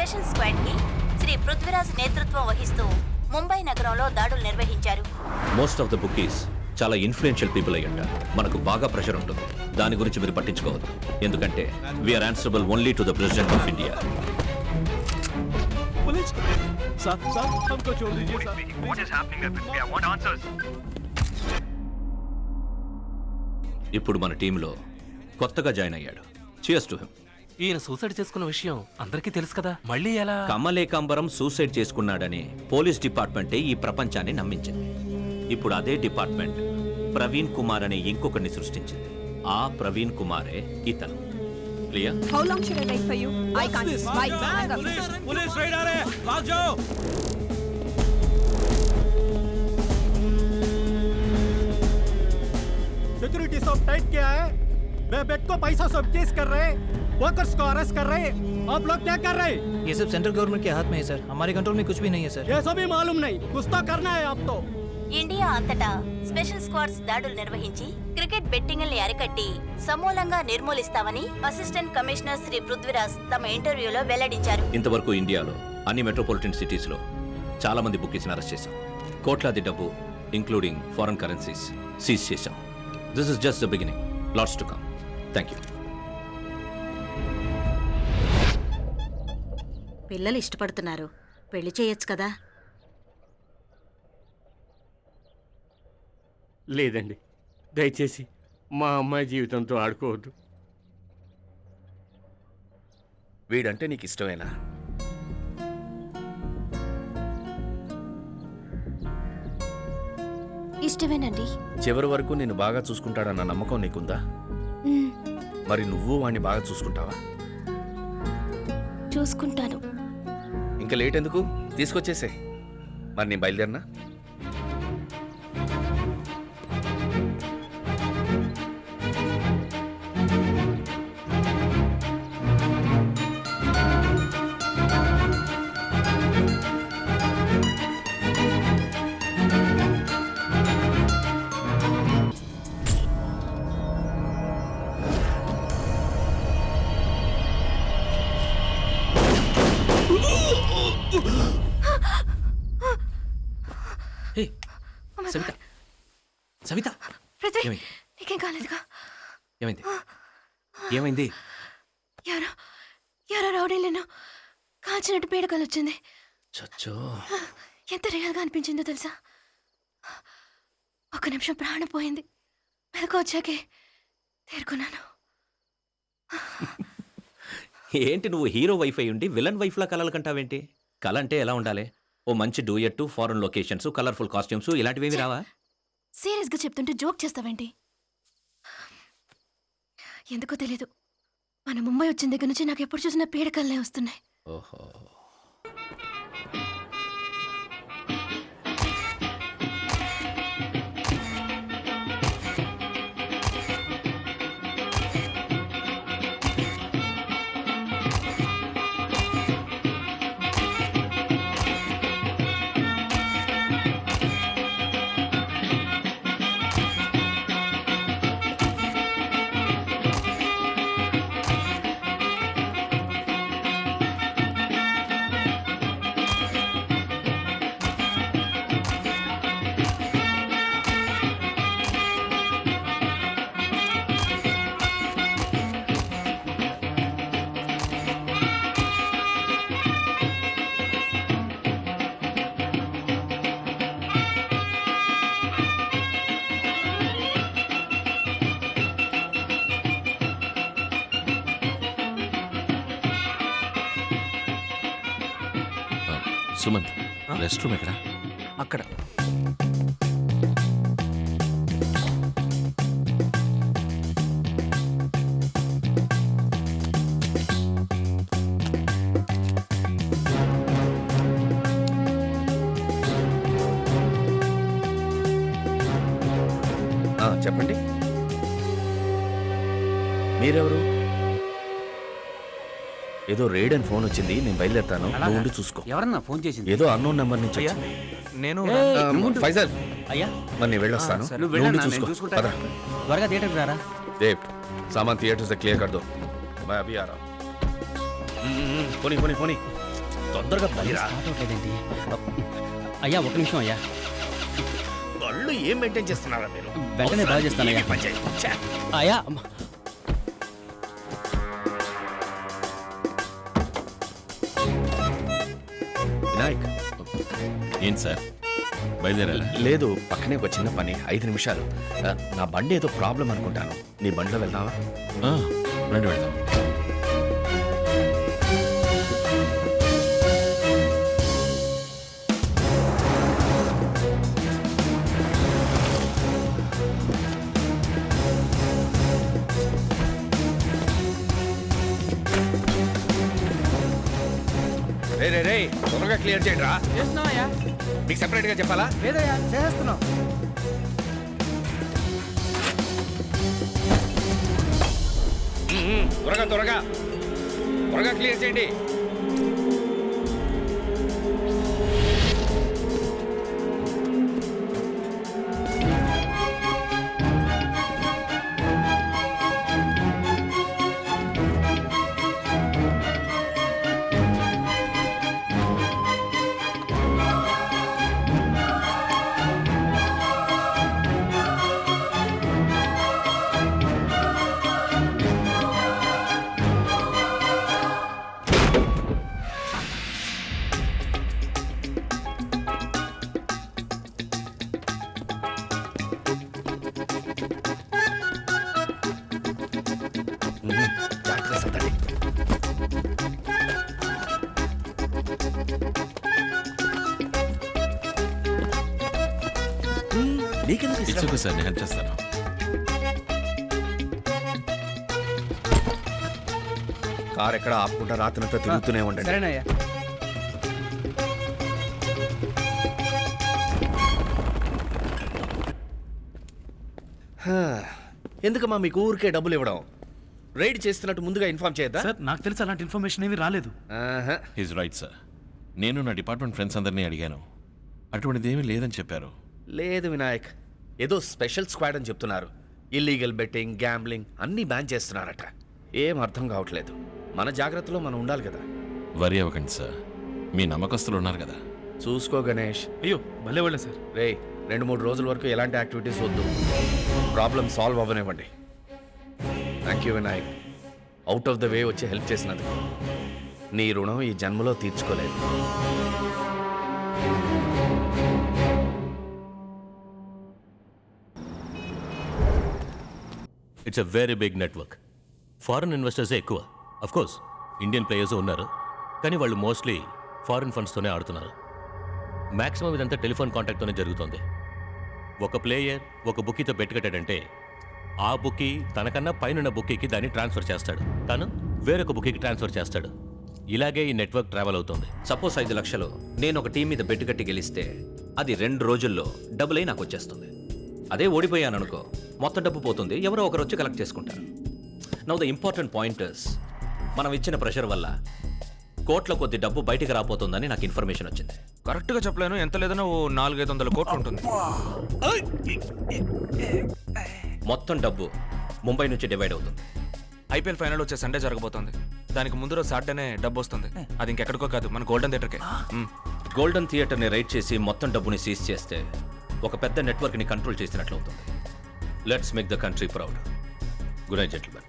Special squad కి శ్రీ పృథ్వీరాజ్ నేతృత్వం వహిస్తూ ముంబై నగరంలో దాడులు నిర్వహించారు. మోస్ట్ ఆఫ్ ద బుకీస్ చాలా ఇన్ఫ్లుయెన్షియల్ పీపుల్ అయ్యంట. మనకు బాగా ప్రెషర్ ఉంటుంది. దాని గురించి మీరు పట్టించుకోవద్దు. ఎందుకంటే we are answerable only to the president of India. ఇప్పుడు మన టీంలో కొత్తగా జాయిన్ అయ్యాడు. Cheers to him. ఈయన సూసైడ్ చేసుకున్న విషయం అందరికీ తెలుసు కదా, మళ్ళీ ఎలా? కమలేకాంబరం సూసైడ్ చేసుకున్నాడని పోలీస్ డిపార్ట్మెంటే ఈ ప్రపంచాన్ని నమ్మించింది. ఇప్పుడు అదే డిపార్ట్మెంట్ ప్రవీణ్ కుమార్ అనే ఇంకొకరిని సృష్టించింది. ఆ ప్రవీణ్ కుమారే ఇతను. Clear? How long should I wait for you? I can't. Why? Police raid आ रहे हैं, भाग जाओ. सिक्योरिटी सब टाइट किया है. वे बेट को पैसा सब केस कर रहे हैं, वर्कर्स को अरेस्ट कर रहे हैं. आप लोग क्या कर रहे हैं? ये सब सेंट्रल गवर्नमेंट के हाथ में है सर. हमारे कंट्रोल में कुछ भी नहीं है सर. ये सभी मालूम नहीं, कुछ तो करना है आप तो. ఇండియా అంతటా స్పెషల్ స్క్వాడ్స్ దాడులు నిర్వహించి క్రికెట్ బెట్టింగ్ల్ని అరికట్టి సమూలంగా నిర్మూలిస్తామని అసిస్టెంట్ కమిషనర్ శ్రీ పృథ్వీరాజ్ తమ ఇంటర్వ్యూలో వెల్లడించారు. ఇంతవరకు ఇండియాలో అన్ని మెట్రోపాలిటన్ సిటీస్లో చాలా మంది బుకీస్ని అరెస్ట్ చేశాం. కోట్లాది డబ్బు ఇంక్లూడింగ్ ఫారెన్ కరెన్సీస్ సీజ్ చేశాం. This is just the beginning. LADS to come. Thank you. పిల్లలు ఇష్టపడుతున్నారు, పెళ్లి చేయొచ్చు కదా. లేదండి, దయచేసి మా అమ్మాయి జీవితంతో ఆడుకోవద్దు. వీడంటే నీకు ఇష్టమేనా? ఇష్టమేనండి. చివరి వరకు నిన్ను బాగా చూసుకుంటాడన్న నమ్మకం నీకుందా? మరి నువ్వు వాణ్ణి బాగా చూసుకుంటావా? చూసుకుంటాను. ఇంకా లేట్ ఎందుకు? తీసుకొచ్చేసే. మరి నేను బయలుదేరినా? సవిత, సవిత, ఏమైంది? నీకేం కాలేదుగా? ఏమైంది? ఏమైంది? ఎవరో రౌడీలను కాల్చినట్టు పీడకలు వచ్చింది. చచ్చో, ఎంత రియల్గా అనిపించిందో తెలుసా? ఒక నిమిషం ప్రాణం పోయింది. మెలకు వచ్చాకే తేరుకున్నాను. ఏంటి నువ్వు హీరో వైఫ్ అయి ఉండి విలన్ వైఫ్లా కలలు కంటావేంటి? కళ అంటే ఎలా ఉండాలి? ఓ మంచి duet, foreign locations, colourful costumes ఇలాంటివేమి రావా? సీరియస్గా చెప్తుంటే జోక్ చేస్తావేంటి? ఎందుకో తెలీదు, మన ముంబై వచ్చిన దగ్గర నుంచి నాకు ఎప్పుడు చూసినా పీడకల్లే వస్తున్నాయి. ఓహో. సుమంత్, రెస్ట్ రూమ్ ఎక్కడ? అక్కడ. చెప్పండి, మీరెవరు? ఏదో రేడ్ అని ఫోన్ వచ్చింది, నేను బయలుదేరుతాను, నువ్వు ఉండి చూసుకో. ఎవరన్నా ఫోన్ చేసింది? ఏదో అన్నోన్ నెంబర్ నుంచి వచ్చింది. నేను ఫైజల్, అయ్యా మరి నేను వెళ్ళొస్తాను, నువ్వు ఉండి చూసుకో. పద. త్వరగా థియేటర్కి రారా. देव, सामान थिएटर से क्लियर कर दो, मैं अभी आ रहा हूँ. पोनी पोनी पोनी. తొందరగా బలిరా. అవట్లేదేంటి అయ్యా ఒక నిమిషం అయ్యా వాళ్ళు ఏం మెయింటైన్ చేస్తున్నారా మీరు? వెంటనే బాగా చేస్తానయ్యా. ఈ పని చేయి. ఛే. అయ్యా వినాయక్, ఏంటి సార్ బయలుదేరారా? లేదు, పక్కనే ఒక చిన్న పని, 5 నిమిషాలు. నా బండి ఏదో ప్రాబ్లం అనుకుంటాను. నీ బండిలో వెళ్దామా? రండి వెళ్దాం. రే రే రే, త్వరగా క్లియర్ చేయండి రా. చేస్తున్నావయ్యా? మీకు సెపరేట్ గా చెప్పాలా? లేదయ్యా, చేస్తున్నాం. త్వరగా త్వరగా త్వరగా క్లియర్ చేయండి. జాగ్రత్తగా సర్దండి. నీకెందుకు ఈ శ్రమ? సార్ నేను హెల్ప్ చేస్తాను. కార్ ఎక్కడ ఆపకుండా రాత్రంతా తిరుగుతూనే ఉండండి. సరేనయ్యా. ఎందుకమ్మా మీకు ఊరికే డబ్బులు ఇవ్వడం? రైడ్ చేస్తున్నట్టు ముందుగా ఇన్ఫార్మ్ చేయొద్దా? సార్ నాకు తెలిసి అలాంటి ఇన్ఫర్మేషన్ ఏమీ రాలేదు. ఆహా. Is right sir. నేను నా డిపార్ట్మెంట్ ఫ్రెండ్స్ అందరినీ అడిగాను, అటువంటిది ఏమీ లేదని చెప్పారు. లేదు వినాయక్, ఏదో స్పెషల్ స్క్వాడ్ అని చెప్తున్నారు. ఇల్లీగల్ బెట్టింగ్, గ్యాంబ్లింగ్ అన్నీ బ్యాన్ చేస్తున్నారట. ఏం అర్థం కావట్లేదు. మన జాగ్రత్తలో మనం ఉండాలి కదా. వరి అవ్వకండి సార్, మీ నమ్మకస్తులు ఉన్నారు కదా. చూసుకో గణేష్. అయ్యో భలే వాళ్ళే సార్. రే, 2-3 రోజుల వరకు ఎలాంటి యాక్టివిటీస్ వద్దు. ప్రాబ్లం సాల్వ్ అవ్వనివ్వండి. Thank you Vinayak, out of the way వచ్చి హెల్ప్ చేసినందుకు. నీ రుణం ఈ జన్మలో తీర్చుకోలేదు. It's a very big network. Foreign ఇన్వెస్టర్సే ఎక్కువ. అఫ్ కోర్స్ ఇండియన్ ప్లేయర్స్ ఉన్నారు, కానీ వాళ్ళు మోస్ట్లీ ఫారెన్ ఫండ్స్తోనే ఆడుతున్నారు. మ్యాక్సిమం ఇదంతా టెలిఫోన్ కాంటాక్ట్తోనే జరుగుతుంది. ఒక ప్లేయర్ ఒక బుక్కీతో బెట్ కట్టాడంటే ఆ బుక్కీ తనకన్నా పైన బుక్కీకి దాన్ని ట్రాన్స్ఫర్ చేస్తాడు, తను వేరొక బుక్కీకి ట్రాన్స్ఫర్ చేస్తాడు. ఇలాగే ఈ నెట్వర్క్ ట్రావెల్ అవుతుంది. సపోజ్ 5 లక్షలు నేను ఒక టీం మీద బెట్ కట్టి గెలిస్తే అది 2 రోజుల్లో డబుల్ అయి నాకు వచ్చేస్తుంది. అదే ఓడిపోయాను అనుకో, మొత్తం డబ్బు పోతుంది, ఎవరో ఒకరు వచ్చి కలెక్ట్ చేసుకుంటారు. నౌ ద ఇంపార్టెంట్ పాయింటర్స్, మనం ఇచ్చిన ప్రెషర్ వల్ల కోట్ల కొద్ది డబ్బు బయటికి రాపోతుందని నాకు ఇన్ఫర్మేషన్ వచ్చింది. కరెక్ట్ గా చెప్పలేను, ఎంత లేదన్నా ఓ 400-500 కోట్లు ఉంటుంది. మొత్తం డబ్బు ముంబై నుంచి డివైడ్ అవుతుంది. ఐపీఎల్ ఫైనల్ వచ్చే సండే జరగబోతోంది. దానికి ముందు రోజు సాటర్డేనే డబ్బు వస్తుంది. అది ఇంకెక్కడికో కాదు, మన గోల్డెన్ థియేటర్కే. గోల్డెన్ థియేటర్ని రైడ్ చేసి మొత్తం డబ్బుని సీజ్ చేస్తే ఒక పెద్ద నెట్వర్క్ని కంట్రోల్ చేసినట్లు అవుతుంది. Let's make the country proud. Good night gentlemen.